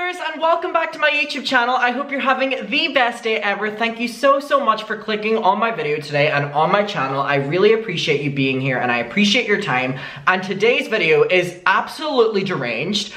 viewers, and welcome back to my YouTube channel. I hope you're having the best day ever. Thank you so much for clicking on my video today and on my channel. I really appreciate you being here and I appreciate your time. And today's video is absolutely deranged.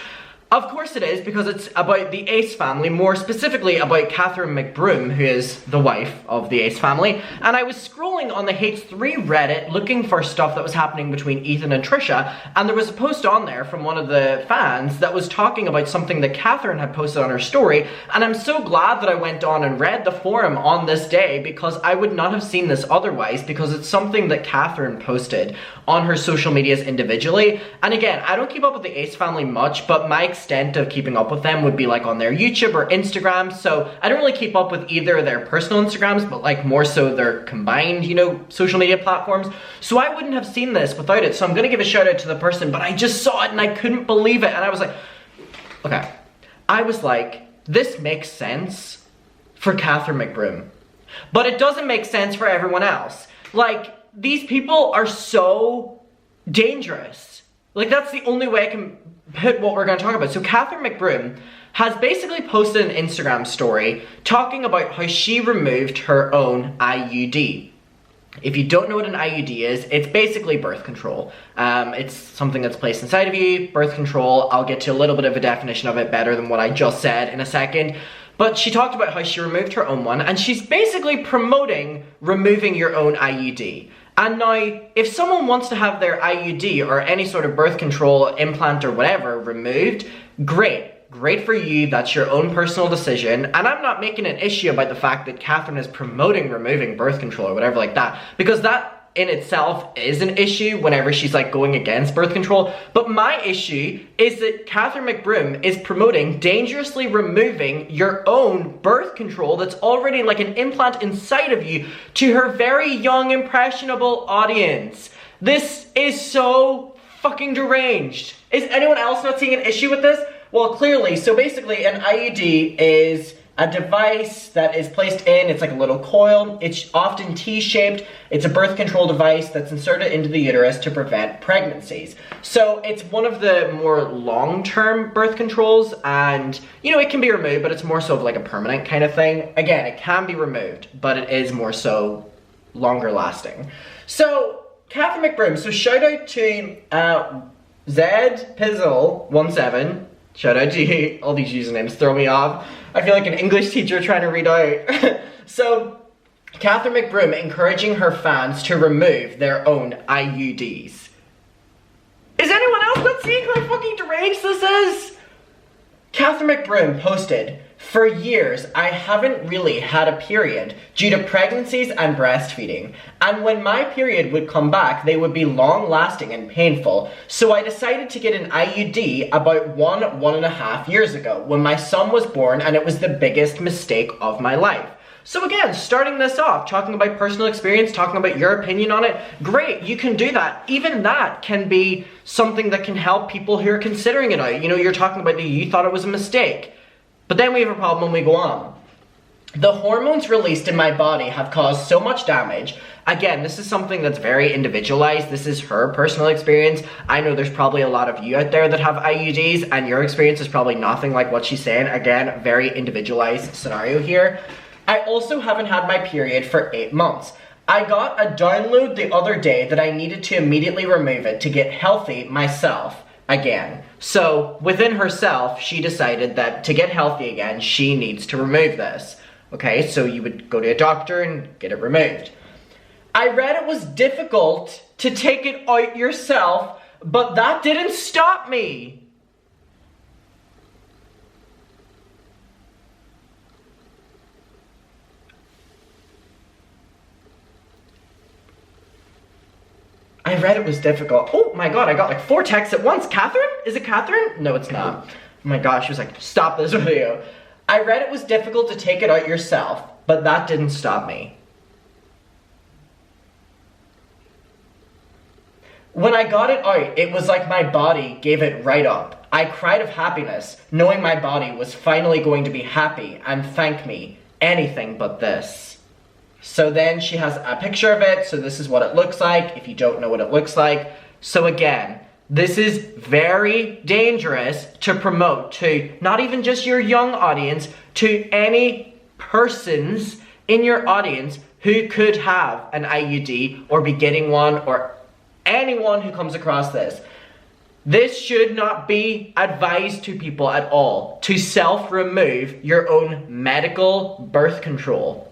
Of course it is, because it's about the Ace family, more specifically about Catherine McBroom, who is the wife of the Ace family. And I was scrolling on the Hates 3 Reddit looking for stuff that was happening between Ethan and Trisha, and there was a post on there from one of the fans that was talking about something that Catherine had posted on her story, and I'm so glad that I went on and read the forum on this day, because I would not have seen this otherwise, because it's something that Catherine posted on her social medias individually. And again, I don't keep up with the Ace family much, but my extent of keeping up with them would be like on their YouTube or Instagram, so I don't really keep up with either of their personal Instagrams, but like more so their combined, you know, social media platforms. So I wouldn't have seen this without it, so I'm gonna give a shout out to the person, but I just saw it and I couldn't believe it, and I was like, okay. I was like, this makes sense for Catherine McBroom, but it doesn't make sense for everyone else. Like, these people are so dangerous. Like, that's the only way I can put what we're going to talk about. So Catherine McBroom has basically posted an Instagram story talking about how she removed her own IUD. If you don't know what an IUD is, it's basically birth control. It's something that's placed inside of you, birth control. I'll get to a little bit of a definition of it better than what I just said in a second. But she talked about how she removed her own one, and she's basically promoting removing your own IUD. And now, if someone wants to have their IUD or any sort of birth control implant or whatever removed, great. Great for you, that's your own personal decision. And I'm not making an issue about the fact that Catherine is promoting removing birth control or whatever like that, because that in itself is an issue whenever she's like going against birth control. But my issue is that Catherine McBroom is promoting dangerously removing your own birth control that's already like an implant inside of you to her very young, impressionable audience. This is so fucking deranged. Is anyone else not seeing an issue with this? Well, clearly. So basically an IUD is a device that is placed in, it's like a little coil, it's often T-shaped, it's a birth control device that's inserted into the uterus to prevent pregnancies. So it's one of the more long-term birth controls, and you know, it can be removed, but it's more so of like a permanent kind of thing. Again, it can be removed, but it is more so longer lasting. So, Catherine McBroom, so shout out to ZPizzle17, shout out to you. All these usernames throw me off. I feel like an English teacher trying to read out. So, Catherine McBroom encouraging her fans to remove their own IUDs. Is anyone else not seeing how fucking deranged this is? Catherine McBroom posted, "For years, I haven't really had a period due to pregnancies and breastfeeding. And when my period would come back, they would be long-lasting and painful. So I decided to get an IUD about 1.5 years ago when my son was born, and it was the biggest mistake of my life." So again, starting this off, talking about personal experience, talking about your opinion on it, great, you can do that. Even that can be something that can help people who are considering it out. You know, you're talking about that you thought it was a mistake. But then we have a problem when we go on. "The hormones released in my body have caused so much damage." Again, this is something that's very individualized. This is her personal experience. I know there's probably a lot of you out there that have IUDs, and your experience is probably nothing like what she's saying. Again, very individualized scenario here. "I also haven't had my period for 8 months. I got a download the other day that I needed to immediately remove it to get healthy myself again." So within herself, she decided that to get healthy again, she needs to remove this. Okay, so you would go to a doctor and get it removed. "I read it was difficult to take it out yourself, but that didn't stop me." I read it was difficult. Oh my god, I got like 4 texts at once. Catherine? Is it Catherine? No, it's not. Oh my gosh, she was like, stop this video. "I read it was difficult to take it out yourself, but that didn't stop me. When I got it out, it was like my body gave it right up. I cried of happiness, knowing my body was finally going to be happy and thank me. Anything but this." So then she has a picture of it, so this is what it looks like, if you don't know what it looks like. So again, This is very dangerous to promote to not even just your young audience, to any persons in your audience who could have an IUD or be getting one, or anyone who comes across this. This should not be advised to people at all, to self-remove your own medical birth control.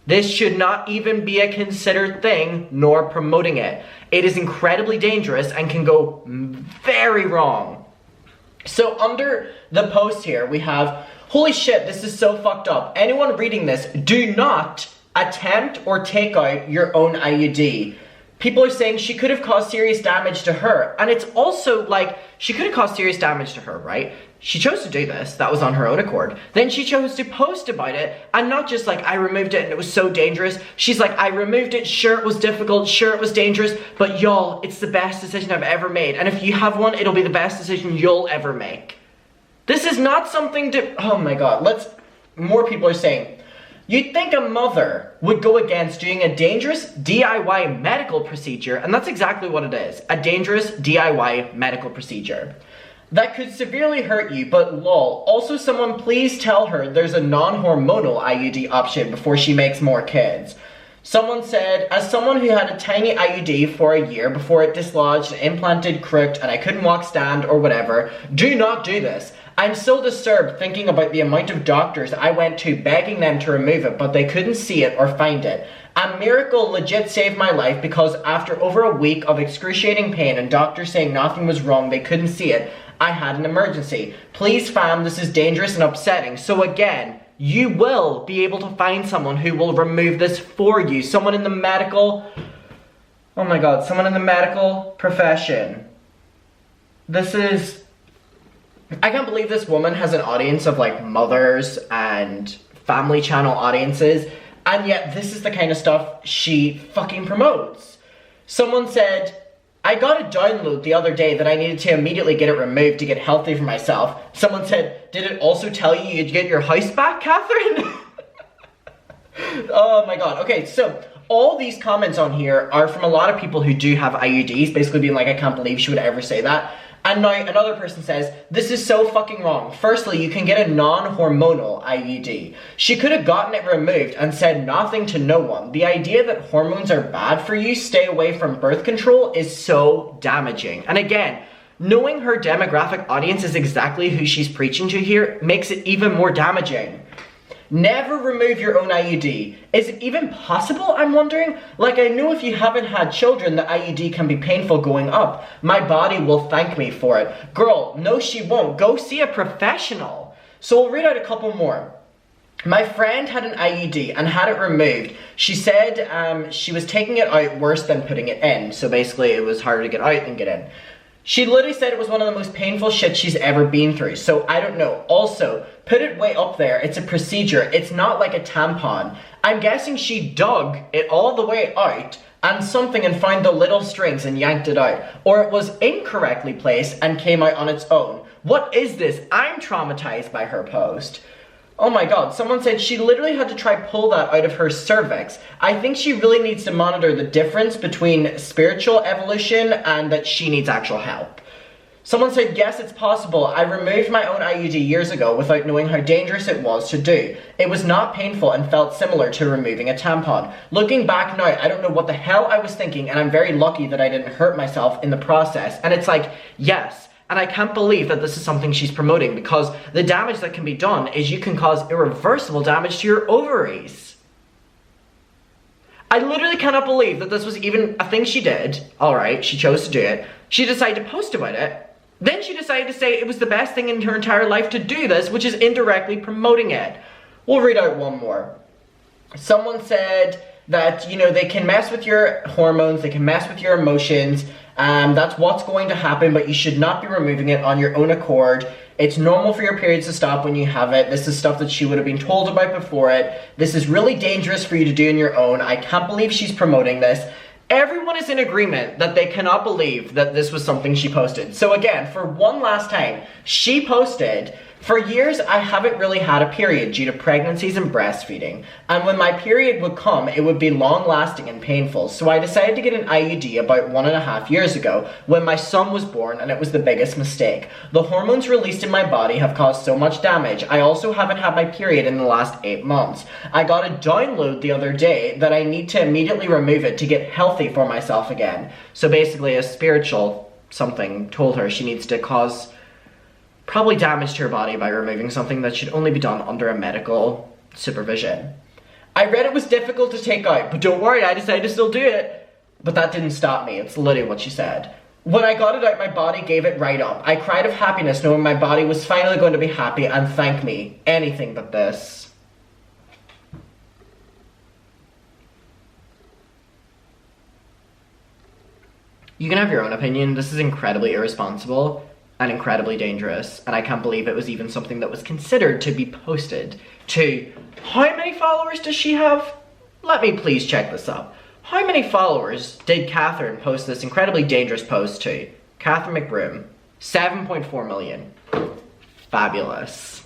This should not even be a considered thing, nor promoting it. It is incredibly dangerous and can go very wrong. So under the post here, we have, holy shit, this is so fucked up. Anyone reading this, do not attempt or take out your own IUD. People are saying she could have caused serious damage to her. And it's also like, she could have caused serious damage to her, right? She chose to do this. That was on her own accord. Then she chose to post about it, and not just like, I removed it and it was so dangerous. She's like, I removed it, sure it was difficult, sure it was dangerous, but y'all, it's the best decision I've ever made. And if you have one, it'll be the best decision you'll ever make. This is not something to, oh my God, more people are saying, you'd think a mother would go against doing a dangerous DIY medical procedure, and that's exactly what it is, a dangerous DIY medical procedure. That could severely hurt you, but lol. Also, someone please tell her there's a non-hormonal IUD option before she makes more kids. Someone said, as someone who had a tiny IUD for a year before it dislodged and implanted crooked and I couldn't walk, stand, or whatever, do not do this. I'm still disturbed thinking about the amount of doctors I went to begging them to remove it, but they couldn't see it or find it. A miracle legit saved my life because after over a week of excruciating pain and doctors saying nothing was wrong, they couldn't see it, I had an emergency. Please fam, this is dangerous and upsetting. So again, you will be able to find someone who will remove this for you. Someone in the medical, oh my God, someone in the medical profession. This is, I can't believe this woman has an audience of like mothers and family channel audiences, and yet this is the kind of stuff she fucking promotes. Someone said, I got a download the other day that I needed to immediately get it removed to get healthy for myself. Someone said, did it also tell you you'd get your house back, Catherine? Oh my God. Okay, so all these comments on here are from a lot of people who do have IUDs, basically being like, I can't believe she would ever say that. And now another person says, this is so fucking wrong. Firstly, you can get a non-hormonal IUD. She could have gotten it removed and said nothing to no one. The idea that hormones are bad for you, stay away from birth control, is so damaging. And again, knowing her demographic audience is exactly who she's preaching to here makes it even more damaging. Never remove your own IUD. Is it even possible, I'm wondering? Like, I know if you haven't had children, the IUD can be painful going up. My body will thank me for it. Girl, no she won't. Go see a professional. So we'll read out a couple more. My friend had an IUD and had it removed. She said she was taking it out worse than putting it in. So basically it was harder to get out than get in. She literally said it was one of the most painful shit she's ever been through, so I don't know. Also, put it way up there, it's a procedure, it's not like a tampon. I'm guessing she dug it all the way out and something and found the little strings and yanked it out. Or it was incorrectly placed and came out on its own. What is this? I'm traumatized by her post. Oh my God, someone said she literally had to try pull that out of her cervix. I think she really needs to monitor the difference between spiritual evolution and that she needs actual help. Someone said, yes, it's possible. I removed my own IUD years ago without knowing how dangerous it was to do. It was not painful and felt similar to removing a tampon. Looking back now, I don't know what the hell I was thinking, and I'm very lucky that I didn't hurt myself in the process. And it's like, yes. And I can't believe that this is something she's promoting, because the damage that can be done is you can cause irreversible damage to your ovaries. I literally cannot believe that this was even a thing she did. Alright, she chose to do it. She decided to post about it. Then she decided to say it was the best thing in her entire life to do this, which is indirectly promoting it. We'll read out one more. Someone said that, you know, they can mess with your hormones, they can mess with your emotions. That's what's going to happen, but you should not be removing it on your own accord. It's normal for your periods to stop when you have it. This is stuff that she would have been told about before it. This is really dangerous for you to do on your own. I can't believe she's promoting this. Everyone is in agreement that they cannot believe that this was something she posted. So again, for one last time, she posted For years, I haven't really had a period due to pregnancies and breastfeeding, and when my period would come, it would be long-lasting and painful, so I decided to get an IUD about 1.5 years ago when my son was born, and it was the biggest mistake. The hormones released in my body have caused so much damage. I also haven't had my period in the last 8 months. I got a download the other day that I need to immediately remove it to get healthy for myself again. So basically a spiritual something told her she needs to cause probably damage to her body by removing something that should only be done under a medical supervision. I read it was difficult to take out, but don't worry, I decided to still do it. But that didn't stop me, it's literally what she said. When I got it out, my body gave it right up. I cried of happiness knowing my body was finally going to be happy and thank me. Anything but this. You can have your own opinion. This is incredibly irresponsible and incredibly dangerous, and I can't believe it was even something that was considered to be posted to. How many followers does she have? Let me please check this up. How many followers did Catherine post this incredibly dangerous post to? Catherine McBroom, 7.4 million. Fabulous.